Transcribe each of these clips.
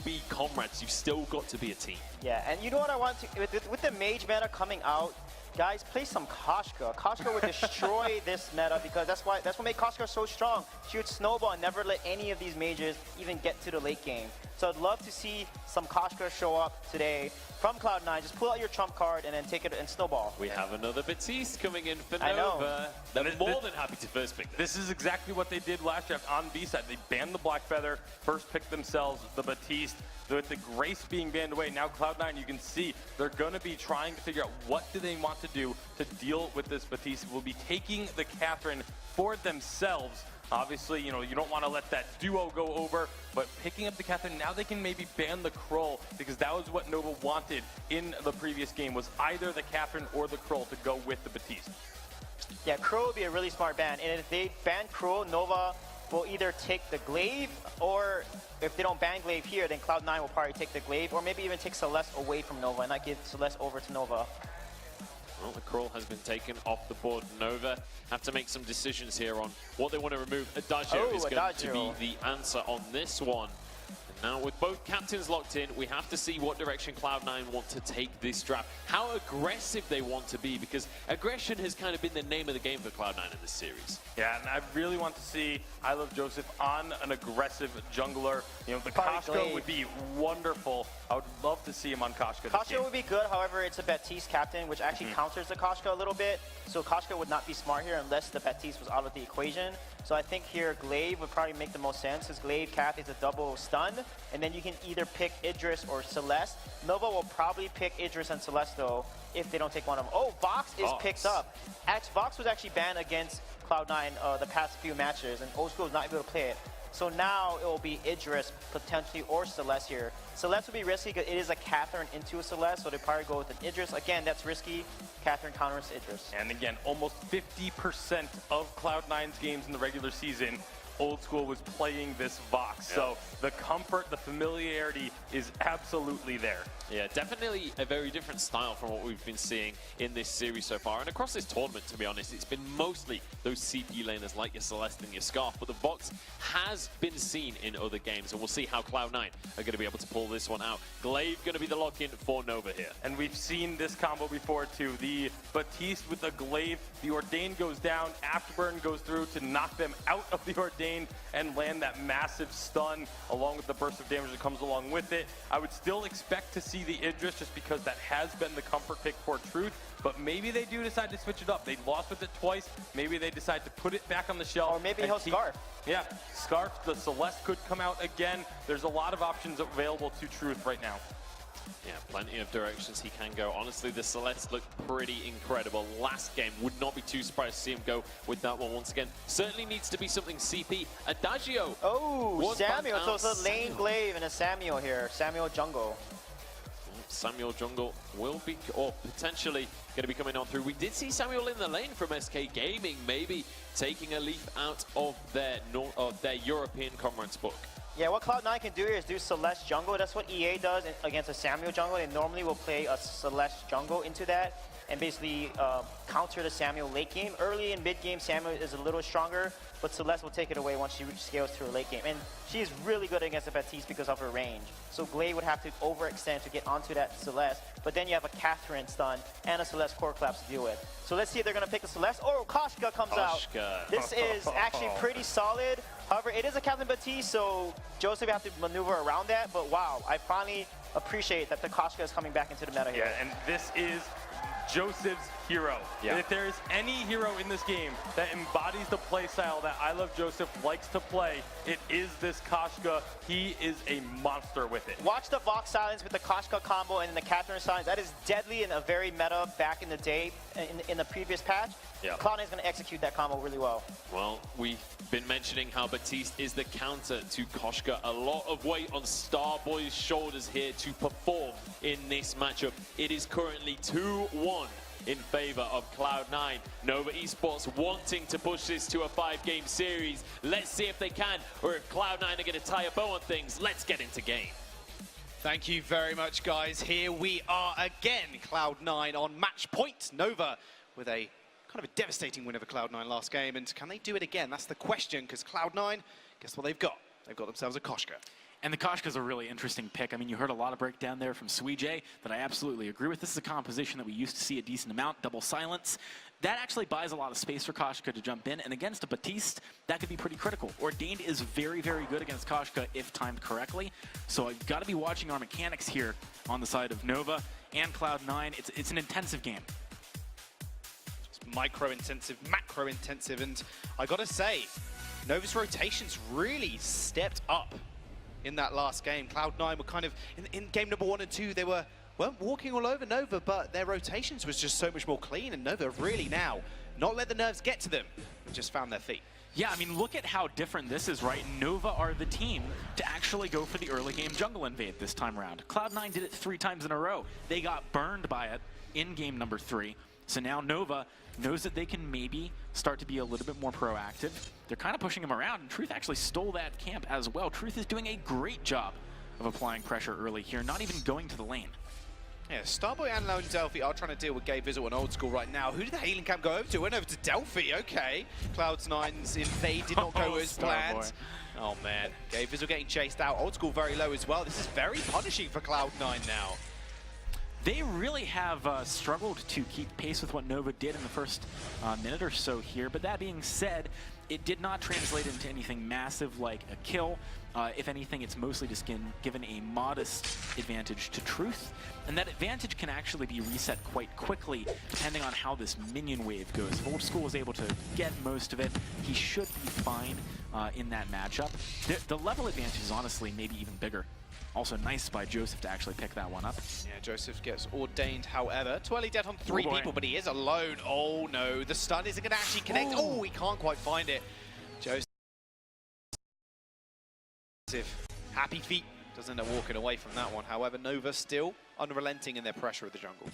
be comrades. You've still got to be a team. Yeah, and you know what I want to, with the mage meta coming out, guys, play some Koshka. Koshka would destroy this meta because that's what made Koshka so strong. She would snowball and never let any of these mages even get to the late game. So I'd love to see some Koshka show up today from Cloud9. Just pull out your trump card and then take it and snowball. We have another Batiste coming in for I know. Nova. They're more than happy to first pick this. This is exactly what they did last year on B side. They banned the Black Feather, first picked themselves the Batiste. With the Grace being banned away, now Cloud9, you can see they're going to be trying to figure out what do they want to do to deal with this Batiste. We'll be taking the Catherine for themselves. Obviously, you know, you don't want to let that duo go over, but picking up the Catherine, now they can maybe ban the Krull, because that was what Nova wanted in the previous game, was either the Catherine or the Krull to go with the Batiste. Yeah, Krull would be a really smart ban, and if they ban Krull, Nova will either take the Glaive, or if they don't ban Glaive here, then Cloud9 will probably take the Glaive, or maybe even take Celeste away from Nova and not give Celeste over to Nova. Well, the Krull has been taken off the board. Nova have to make some decisions here on what they want to remove. Adagio is going to be the answer on this one. And now with both captains locked in, we have to see what direction Cloud9 want to take this draft. How aggressive they want to be, because aggression has kind of been the name of the game for Cloud9 in this series. Yeah, and I really want to see I Love Joseph on an aggressive jungler. You know, the Koshka would be wonderful. I would love to see him on Koshka. Koshka would be good, however, it's a Batiste captain, which actually counters the Koshka a little bit. So Koshka would not be smart here unless the Batiste was out of the equation. So I think here Glaive would probably make the most sense, because Glaive Cath is a double stun, and then you can either pick Idris or Celeste. Nova will probably pick Idris and Celeste though, if they don't take one of them. Oh, Vox is picked up. Vox was actually banned against Cloud9 the past few matches, and Old School is not able to play it. So now it will be Idris potentially or Celeste here. Celeste would be risky because it is a Catherine into a Celeste, so they probably go with an Idris. Again, that's risky. Catherine counters Idris. And again, almost 50% of Cloud9's games in the regular season, Old School was playing this Vox. So the comfort, the familiarity is absolutely there. Yeah, definitely a very different style from what we've been seeing in this series so far. And across this tournament, to be honest, it's been mostly those CP laners like your Celeste and your Scarf. But the Vox has been seen in other games, and we'll see how Cloud9 are going to be able to pull this one out. Glaive going to be the lock-in for Nova here. And we've seen this combo before too. The Batiste with the Glaive, the Ordain goes down, Afterburn goes through to knock them out of the Ordain and land that massive stun along with the burst of damage that comes along with it. I would still expect to see the Idris just because that has been the comfort pick for Truth, but maybe they do decide to switch it up. They lost with it twice. Maybe they decide to put it back on the shelf. Or maybe he'll Scarf. Yeah, Scarf, the Celeste could come out again. There's a lot of options available to Truth right now. Yeah, plenty of directions he can go. Honestly, the Celeste looked pretty incredible. Last game, would not be too surprised to see him go with that one once again. Certainly needs to be something CP. Adagio. Oh, Samuel. So it's a lane Glaive and a Samuel here. Samuel jungle. Samuel jungle will be, or potentially going to be coming on through. We did see Samuel in the lane from SK Gaming, maybe taking a leaf out of their European Comrades book. Yeah, what Cloud9 can do here is do Celeste jungle. That's what EA does against a Samuel jungle. They normally will play a Celeste jungle into that and basically counter the Samuel late game. Early and mid game, Samuel is a little stronger, but Celeste will take it away once she scales to her late game. And she is really good against the Batiste because of her range. So Glaive would have to overextend to get onto that Celeste, but then you have a Catherine stun and a Celeste core collapse to deal with. So let's see if they're going to pick a Celeste. Oh, Koshka comes out. This is actually pretty solid. However, it is a Catherine Batiste, so Joseph have to maneuver around that. But wow, I finally appreciate that the Koshka is coming back into the meta here. Yeah, and this is Joseph's hero. Yeah. And if there is any hero in this game that embodies the play style that I Love Joseph likes to play, it is this Koshka. He is a monster with it. Watch the Vox silence with the Koshka combo and the Catherine silence. That is deadly in a very meta back in the day, in the previous patch. Yeah. Cloud9 is going to execute that combo really well. Well, we've been mentioning how Batiste is the counter to Koshka. A lot of weight on Starboy's shoulders here to perform in this matchup. It is currently 2-1 in favor of Cloud9. Nova Esports wanting to push this to a 5-game series. Let's see if they can, or if Cloud9 are going to tie a bow on things. Let's get into game. Thank you very much, guys. Here we are again. Cloud9 on match point. Nova with a kind of a devastating win over Cloud9 last game. And can they do it again? That's the question, because Cloud9, guess what they've got? They've got themselves a Koshka. And the Koshka's a really interesting pick. I mean, you heard a lot of breakdown there from Suijay that I absolutely agree with. This is a composition that we used to see a decent amount, double silence. That actually buys a lot of space for Koshka to jump in, and against a Batiste, that could be pretty critical. Ordained is very, very good against Koshka if timed correctly, so I've got to be watching our mechanics here on the side of Nova and Cloud9. It's an intensive game. It's micro-intensive, macro-intensive, and I got to say, Nova's rotations really stepped up in that last game. Cloud9 were kind of, in game number 1 and 2, they weren't walking all over Nova, but their rotations was just so much more clean, and Nova have really now not let the nerves get to them and just found their feet. Yeah, I mean, look at how different this is, right? Nova are the team to actually go for the early game jungle invade this time around. Cloud9 did it 3 times in a row. They got burned by it in game number 3. So now Nova knows that they can maybe start to be a little bit more proactive. They're kind of pushing him around, and Truth actually stole that camp as well. Truth is doing a great job of applying pressure early here, not even going to the lane. Yeah, Starboy and Lone Delphi are trying to deal with Gabe Vizzle and Old School right now. Who did the healing camp go over to? Went over to Delphi, okay. Cloud9's invade did not go as planned. Oh man, Gabe Vizzle getting chased out. Old School very low as well. This is very punishing for Cloud9 now. They really have struggled to keep pace with what Nova did in the first minute or so here, but that being said, it did not translate into anything massive like a kill. If anything, it's mostly just given a modest advantage to Truth, and that advantage can actually be reset quite quickly depending on how this minion wave goes. If Old School is able to get most of it, he should be fine in that matchup. The level advantage is honestly maybe even bigger. Also nice by Joseph to actually pick that one up. Yeah, Joseph gets ordained, however. Twirly dead on 3 people, but he is alone. Oh no, the stun isn't going to actually connect. Oh, he can't quite find it. Joseph, happy feet, doesn't end up walking away from that one. However, Nova still unrelenting in their pressure of the jungle.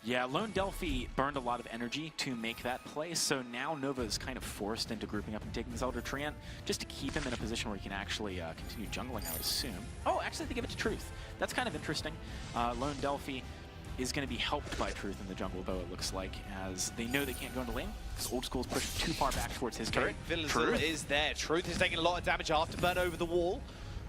Yeah, Lone Delphi burned a lot of energy to make that play, so now Nova is kind of forced into grouping up and taking this Elder Treant just to keep him in a position where he can actually continue jungling, I would assume. Oh, actually, they give it to Truth. That's kind of interesting. Lone Delphi is going to be helped by Truth in the jungle, though, it looks like, as they know they can't go into lane, because Old School's pushed too far back towards his turret. Truth is there. Truth is taking a lot of damage afterburn over the wall.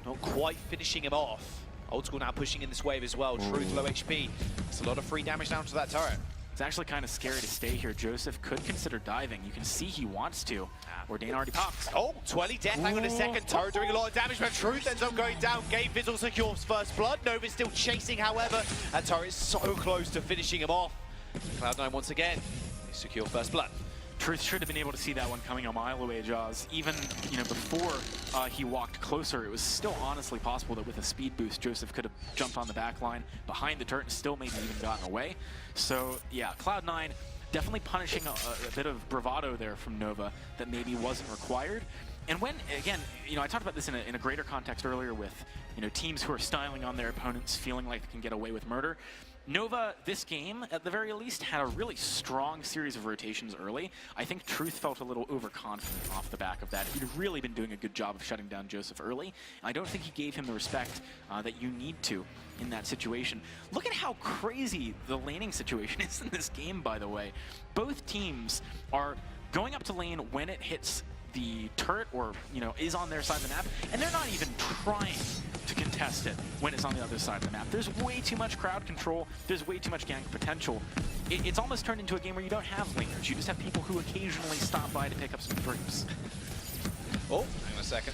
Not quite finishing him off. Old School now pushing in this wave as well. Truth low HP. It's a lot of free damage down to that turret. It's actually kind of scary to stay here. Joseph could consider diving. You can see he wants to. Ordain already popped. Oh, Twirly death. Hang on a second. Turret doing a lot of damage, but Truth ends up going down. Gabe Vizzle secures first blood. Nova's still chasing, however. That turret is so close to finishing him off. Cloud9 once again. They secure first blood. Truth should have been able to see that one coming a mile away, Jaws. Even before he walked closer, it was still honestly possible that with a speed boost, Joseph could have jumped on the back line behind the turret and still maybe even gotten away. So yeah, Cloud9 definitely punishing a bit of bravado there from Nova that maybe wasn't required. And when, again, I talked about this in a greater context earlier with teams who are styling on their opponents, feeling like they can get away with murder. Nova, this game, at the very least, had a really strong series of rotations early. I think Truth felt a little overconfident off the back of that. He'd really been doing a good job of shutting down Joseph early. I don't think he gave him the respect that you need to in that situation. Look at how crazy the laning situation is in this game, by the way. Both teams are going up to lane when it hits the turret or, is on their side of the map, and they're not even trying to contest it when it's on the other side of the map. There's way too much crowd control. There's way too much gank potential. It's almost turned into a game where you don't have laners. You just have people who occasionally stop by to pick up some creeps. Oh, hang on a second.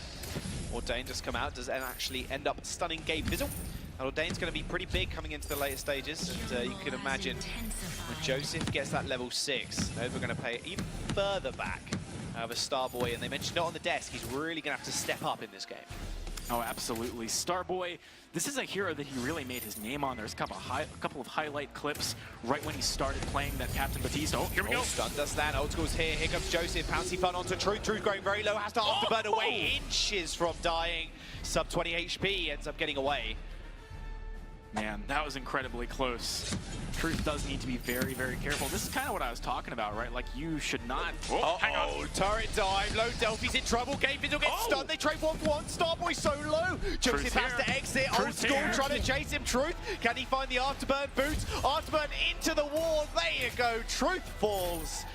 Ordain just come out, does actually end up stunning Gabe Vizzle. And Ordain's going to be pretty big coming into the later stages, and you can imagine when Joseph gets that level 6, Nova going to pay it even further back. However, Starboy, and they mentioned it on the desk, he's really going to have to step up in this game. Oh, absolutely. Starboy, this is a hero that he really made his name on. There's a couple of highlight clips right when he started playing that Captain Batiste. Oh, here we go. Stun does that. Old School's here. Here comes Joseph. Pouncy fun onto Truth. Truth going very low. Has to afterburn away. Inches from dying. Sub 20 HP. Ends up getting away. Man, that was incredibly close. Truth does need to be very, very careful. This is kind of what I was talking about, right? Like, you should not... Oh, hang on. Turret dive. Lone Delphi's in trouble. Gabe Vizzle gets stunned. They trade 1-1. Starboy so low. Joseph has to exit. Old School trying to chase him. Truth. Can he find the afterburn boots? Afterburn into the wall. There you go. Truth falls.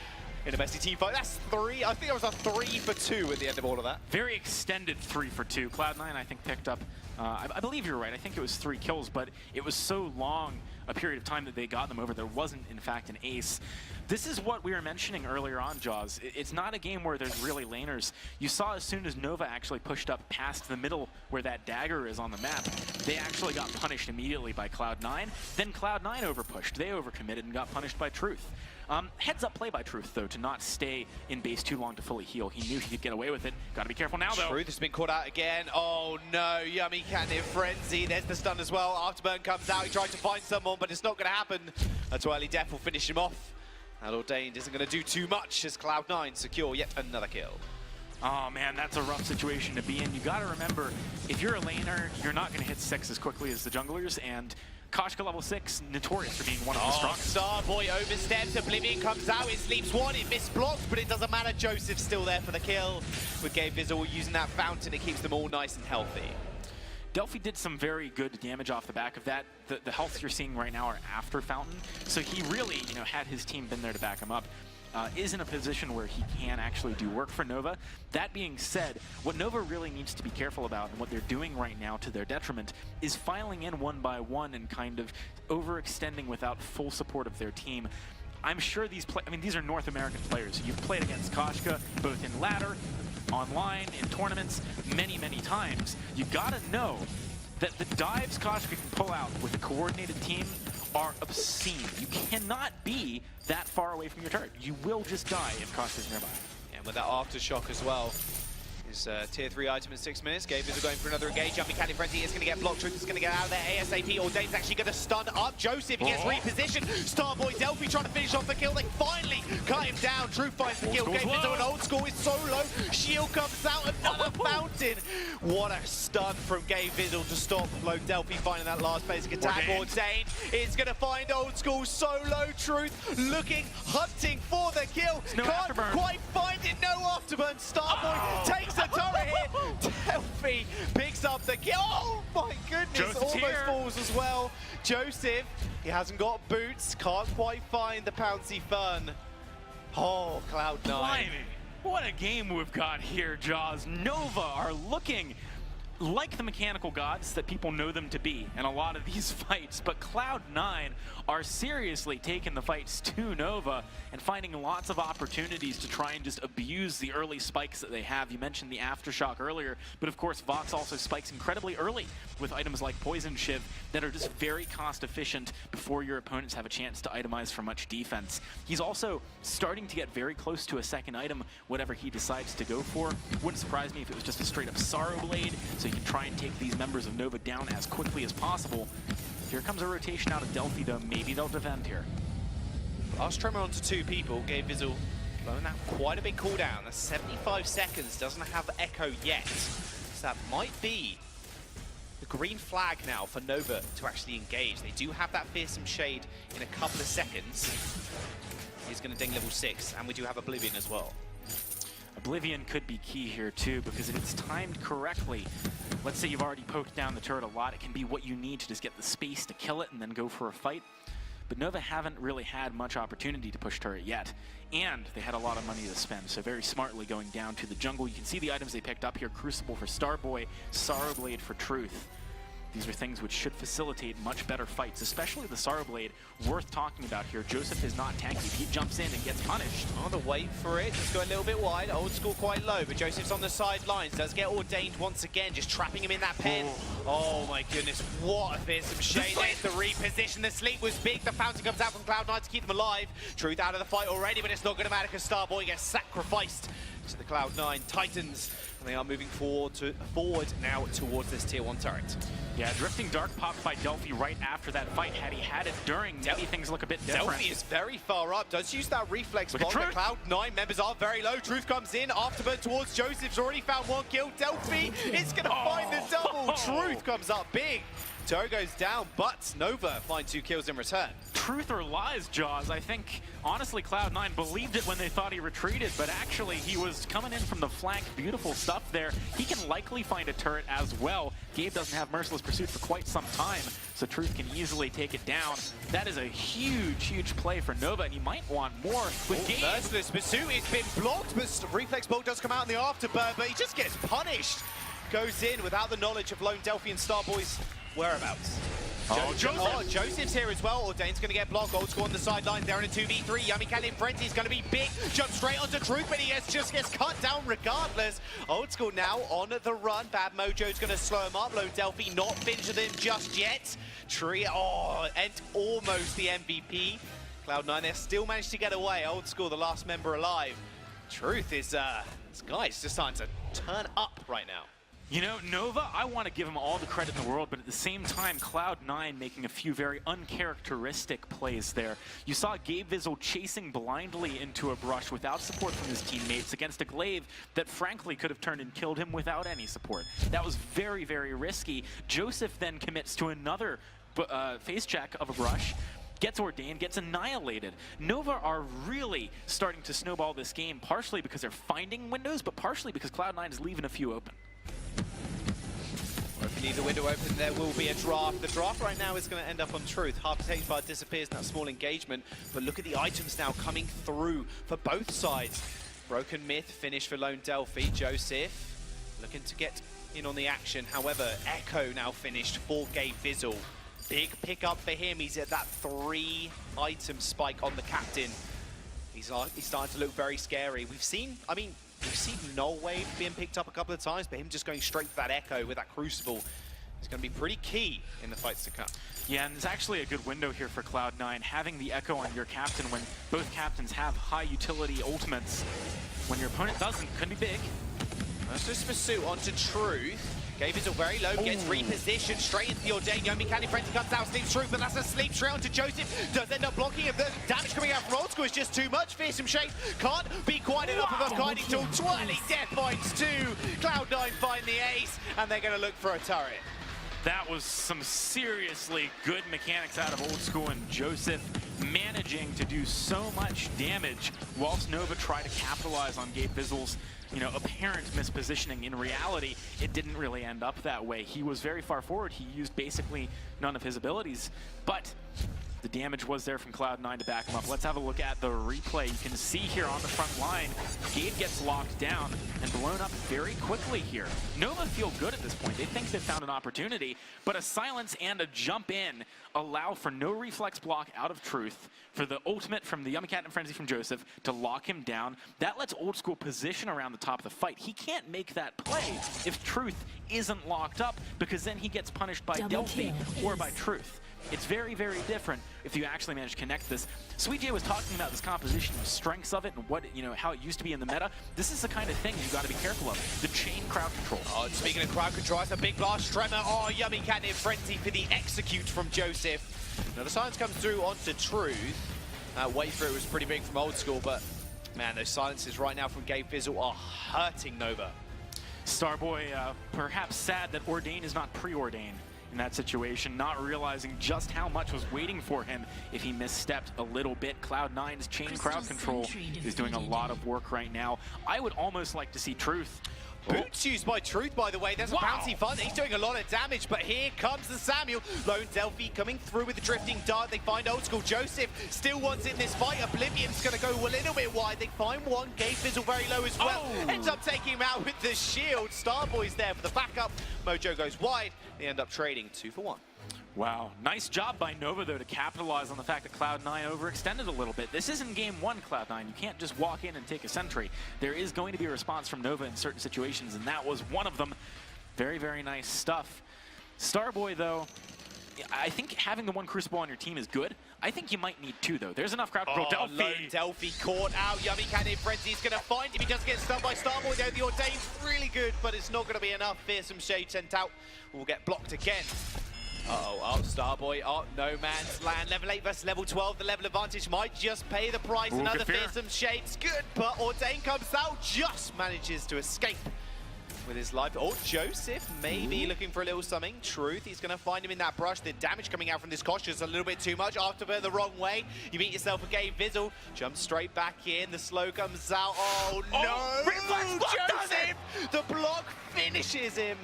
in a messy team fight. That's 3. I think it was a 3 for 2 at the end of all of that. Very extended 3 for 2. Cloud9, I think, picked up, I believe you're right, I think it was 3 kills, but it was so long a period of time that they got them over. There wasn't, in fact, an ace. This is what we were mentioning earlier on, Jaws. It's not a game where there's really laners. You saw as soon as Nova actually pushed up past the middle where that dagger is on the map, they actually got punished immediately by Cloud9. Then Cloud9 overpushed. They overcommitted and got punished by Truth. Heads up play by Truth, though, to not stay in base too long to fully heal. He knew he could get away with it. Got to be careful now, though. Truth has been caught out again. Oh no, Yummy Cannon Frenzy. There's the stun as well. Afterburn comes out. He tried to find someone, but it's not going to happen. That's why Early Death will finish him off. And Ordained isn't going to do too much as Cloud9 secure yet another kill. Oh man, that's a rough situation to be in. You got to remember, if you're a laner, you're not going to hit 6 as quickly as the junglers, and Koshka level 6, notorious for being one of the strongest. Starboy oversteps, Oblivion comes out, it sleeps one, it misblocks, but it doesn't matter. Joseph's still there for the kill. With Gabe Vizzle using that fountain, it keeps them all nice and healthy. Delphi did some very good damage off the back of that. The health you're seeing right now are after Fountain, so he really, had his team been there to back him up, is in a position where he can actually do work for Nova. That being said, what Nova really needs to be careful about, and what they're doing right now to their detriment, is filing in one by one and kind of overextending without full support of their team. I'm sure these are North American players. You've played against Koshka, both in ladder, online, in tournaments, many, many times. You gotta know that the dives Koshka can pull out with a coordinated team are obscene. You cannot be that far away from your turret. You will just die if Koshka's nearby. And with that aftershock as well. His tier 3 item in 6 minutes. Gabe is going for another engage. Jumping Cannon Frenzy is going to get blocked. Truth is going to get out of there ASAP. Ordain's actually going to stun up Joseph. He gets repositioned. Starboy Delphi trying to finish off the kill. They finally cut him down. Truth finds the kill. Gabe is on old school. It's so low. Shield comes out. Another fountain. What a stun from Gabe Vizzle to stop low Delphi finding that last basic attack. Ordain is going to find old school. Solo Truth looking, hunting for the kill. No Can't afterburn. quite find it. No afterburn. Starboy takes the turret here. Delphi picks up the kill. Oh my goodness, Joseph's almost here. falls as well. Joseph, he hasn't got boots, can't quite find the Pouncy Fern. Oh, Cloud9. Blimey. What a game we've got here, Jaws. Nova are looking like the mechanical gods that people know them to be in a lot of these fights, but Cloud9 are seriously taking the fights to Nova and finding lots of opportunities to try and just abuse the early spikes that they have. You mentioned the Aftershock earlier, but of course Vox also spikes incredibly early with items like Poison Shiv that are just very cost efficient before your opponents have a chance to itemize for much defense. He's also starting to get very close to a second item, whatever he decides to go for. Wouldn't surprise me if it was just a straight up Sorrow Blade, so he can try and take these members of Nova down as quickly as possible. Here comes a rotation out of Delphi, though. Maybe they'll defend here. Last Tremor onto 2 people. Gabe Vizzle blowing out quite a big cooldown. That's 75 seconds. Doesn't have Echo yet. So that might be the green flag now for Nova to actually engage. They do have that Fearsome Shade in a couple of seconds. He's going to ding level 6, and we do have Oblivion as well. Oblivion could be key here too, because if it's timed correctly, let's say you've already poked down the turret a lot, it can be what you need to just get the space to kill it and then go for a fight. But Nova haven't really had much opportunity to push turret yet, and they had a lot of money to spend, so very smartly going down to the jungle. You can see the items they picked up here: Crucible for Starboy, Sorrow Blade for Truth. These are things which should facilitate much better fights, especially the Sorrow Blade, worth talking about here. Joseph is not tanky. He jumps in and gets punished. On the wait for it, just go a little bit wide. Old school quite low, but Joseph's on the sidelines. Does get Ordained once again, just trapping him in that pen. Oh my goodness, what a Fearsome Shade. There's the reposition. The sleep was big. The fountain comes out from Cloud9 to keep them alive. Truth out of the fight already, but it's not going to matter because Starboy gets sacrificed to the Cloud9 Titans. And they are moving forward now towards this tier 1 turret. Yeah, Drifting Dark popped by Delphi right after that fight. Had he had it during, maybe things look a bit different. Delphi is very far up, does use that reflex Look at bomb. The Truth. Cloud9 members are very low. Truth comes in, afterburn towards Joseph's already found 1 kill. Delphi is going to find the double. Truth comes up big. Turret goes down, but Nova find 2 kills in return. truth or lies, Jaws. I think, honestly, Cloud9 believed it when they thought he retreated, but actually he was coming in from the flank. Beautiful stuff there. He can likely find a turret as well. Gabe doesn't have Merciless Pursuit for quite some time, so Truth can easily take it down. That is a huge, huge play for Nova, and you might want more with Gabe. Merciless Pursuit, it's been blocked, but Reflex Bolt does come out in the afterburn, but he just gets punished. Goes in without the knowledge of Lone Delphi and Starboy's whereabouts. Joseph's here as well. Ordain's going to get blocked. Old School on the sideline. They're in a 2v3. Yummy Cannon Frenzy is going to be big. Jump straight onto Truth, but he just gets cut down regardless. Old School now on the run. Bad Mojo's going to slow him up. Lone Delphi not finished with him just yet. Tree, and almost the MVP. Cloud9, they still managed to get away. Old School, the last member alive. Truth is, this guy's just starting to turn up right now. You know, Nova, I want to give him all the credit in the world, but at the same time, Cloud9 making a few very uncharacteristic plays there. You saw Gabe Vizzle chasing blindly into a brush without support from his teammates against a glaive that frankly could have turned and killed him without any support. That was very, very risky. Joseph then commits to another face check of a brush, gets ordained, gets annihilated. Nova are really starting to snowball this game, partially because they're finding windows, but partially because Cloud9 is leaving a few open. Or if you leave the window open, there will be a draft. The draft right now is going to end up on Truth. Half the Bar disappears in that small engagement, but look at the items now coming through for both sides. Broken Myth finish for Lone Delphi. Joseph looking to get in on the action. However, Echo now finished for Gabe Vizzle. Big pickup for him. He's at that 3-item spike on the captain. He's starting to look very scary. We've seen Null Wave being picked up a couple of times, but him just going straight for that Echo with that Crucible is going to be pretty key in the fights to come. Yeah, and it's actually a good window here for Cloud9, having the Echo on your captain when both captains have high utility ultimates. When your opponent doesn't, can be big. Merciless Pursuit onto Truth. Gabe Vizzle very low, gets repositioned straight into the Ordained. Yomi Candy Frenzy comes out, sleeps Truth, but that's a sleep straight onto Joseph. Does end up blocking him. The damage coming out from Old School is just too much. Fearsome Shape can't be quite enough of a guiding tool. Twirly Death Points to Cloud9 find the ace, and they're going to look for a turret. That was some seriously good mechanics out of Old School, and Joseph managing to do so much damage whilst Nova tried to capitalize on Gabe Vizzle's apparent mispositioning. In reality, it didn't really end up that way. He was very far forward. He used basically none of his abilities, but the damage was there from Cloud9 to back him up. Let's have a look at the replay. You can see here on the front line, Gabe gets locked down and blown up very quickly here. Nova feel good at this point. They think they've found an opportunity, but a silence and a jump in allow for no reflex block out of Truth, for the ultimate from the Yummy Cat and Frenzy from Joseph to lock him down. That lets Old School position around the top of the fight. He can't make that play if Truth isn't locked up, because then he gets punished by Delphi or by Truth. It's very, very different if you actually manage to connect this. Sweet J was talking about this composition, the strengths of it, and what how it used to be in the meta. This is the kind of thing you got to be careful of. The chain crowd control. Oh, speaking of crowd control, it's a big blast. Tremor. Oh, Yummy Candy Frenzy for the execute from Joseph. Now the silence comes through onto Truth. Wait for it was pretty big from Old School, but man, those silences right now from Gabe Vizzle are hurting Nova. Starboy perhaps sad that Ordain is not preordained in that situation, not realizing just how much was waiting for him if he misstepped a little bit. Cloud9's chain crowd control is doing a lot of work right now. I would almost like to see Truth. Boots used by Truth, by the way. There's a bouncy fun. He's doing a lot of damage, but here comes the Samuel. Lone Delphi coming through with the drifting dart. They find Old School. Joseph still wants in this fight. Oblivion's going to go a little bit wide. They find one. Gabe Vizzle very low as well. Ends up taking him out with the shield. Starboy's there for the backup. Mojo goes wide. They end up trading 2 for 1. Wow, nice job by Nova, though, to capitalize on the fact that Cloud9 overextended a little bit. This isn't game one, Cloud9. You can't just walk in and take a sentry. There is going to be a response from Nova in certain situations, and that was one of them. Very, very nice stuff. Starboy, though, I think having the one Crucible on your team is good. I think you might need 2, though. There's enough crowd control. Delphi. Lone Delphi caught out. Yummy Candy Frenzy's going to find him. He doesn't get stunned by Starboy, though. The Ordain's really good, but it's not going to be enough. Fearsome Shade sent out. Will get blocked again. Starboy, no man's land. Level 8 versus level 12. The level advantage might just pay the price. Another Fearsome Shade's good, but Ordain comes out, just manages to escape. with his life. Oh, Joseph maybe looking for a little something. Truth, he's going to find him in that brush. The damage coming out from this Kosh is a little bit too much. Afterburn the wrong way. You beat yourself a Gabe Vizzle. Jumps straight back in. The slow comes out. Oh, no! Reflex block does it! Joseph! The block finishes him.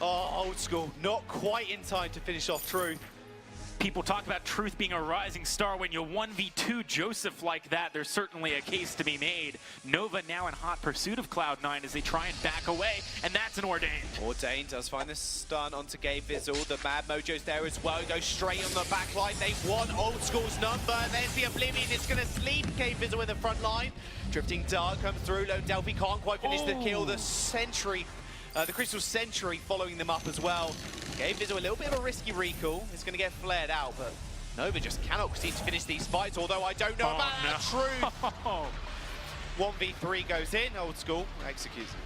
Oh, old school. Not quite in time to finish off Truth. People talk about Truth being a rising star. When you 1v2 Joseph like that, there's certainly a case to be made. Nova now in hot pursuit of Cloud9 as they try and back away, and that's an Ordained. Ordained does find the stun onto Gabe Vizzle. The Mad Mojo's there as well. He goes straight on the back line. They want Old School's number. There's the Oblivion. It's going to sleep Gabe Vizzle in the front line. Drifting Dart comes through. Lone Delphi can't quite finish the kill. The Sentry, the Crystal Sentry following them up as well. Gabe Vizzle a little bit of a risky recall. It's going to get flared out, but Nova just cannot proceed to finish these fights, although I don't know about that. Truth. 1v3 goes in. Old School executes it.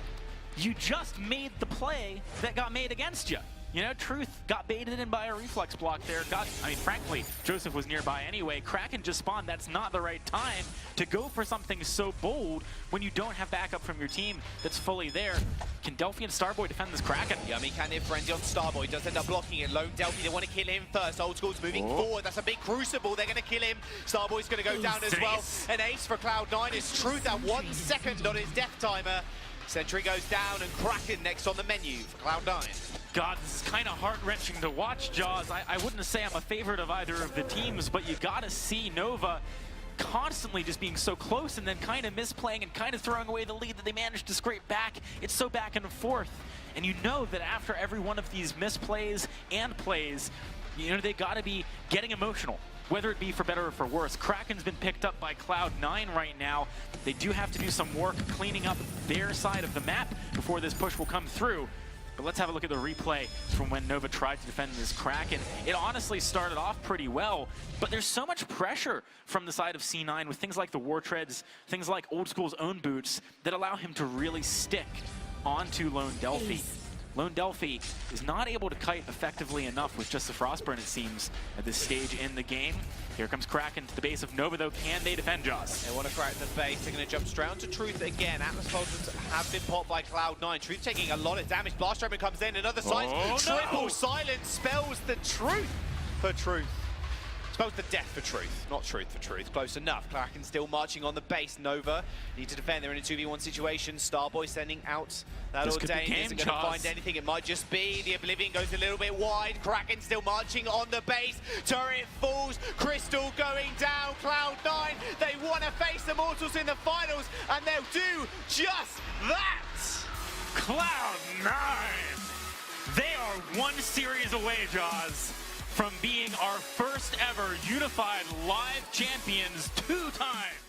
You just made the play that got made against you. You know, Truth got baited in by a reflex block there. I mean, frankly, Joseph was nearby anyway. Kraken just spawned. That's not the right time to go for something so bold when you don't have backup from your team that's fully there. Can Delphi and Starboy defend this Kraken? Yummy can hit Frenzy on Starboy. Does end up blocking it. Lone Delphi, they want to kill him first. Old School's moving forward. That's a big Crucible. They're going to kill him. Starboy's going to go down as well. An ace for Cloud9 is Truth at 1 second on his death timer. Sentry goes down and Kraken next on the menu for Cloud9. God, this is kind of heart-wrenching to watch, Jaws. I wouldn't say I'm a favorite of either of the teams, but you gotta see Nova constantly just being so close and then kind of misplaying and kind of throwing away the lead that they managed to scrape back. It's so back and forth. And you know that after every one of these misplays and plays, you know, they gotta be getting emotional, whether it be for better or for worse. Kraken's been picked up by Cloud9 right now. They do have to do some work cleaning up their side of the map before this push will come through. But let's have a look at the replay from when Nova tried to defend this Kraken. It honestly started off pretty well, but there's so much pressure from the side of C9 with things like the War Treads, things like Old School's own boots that allow him to really stick onto Lone Delphi. Lone Delphi is not able to kite effectively enough with just the Frostburn, it seems, at this stage in the game. Here comes Kraken to the base of Nova, though. Can they defend, Jaws? They want to crack the base. They're going to jump straight onto Truth again. Atmos have been popped by Cloud9. Truth taking a lot of damage. Blast Roman comes in. Another silence. Triple silence spells the truth for Truth. Spells the death for Truth, not Truth for Truth. Close enough. Kraken still marching on the base. Nova need to defend. They're in a 2v1 situation. Starboy sending out that Ordained. Isn't going to find anything. It might just be the Oblivion goes a little bit wide. Kraken still marching on the base. Turret falls. Crystal going down. Cloud9. They want to face the Mortals in the finals, and they'll do just that. Cloud9! They are one series away, Jaws, from being our first ever unified live champions 2 times.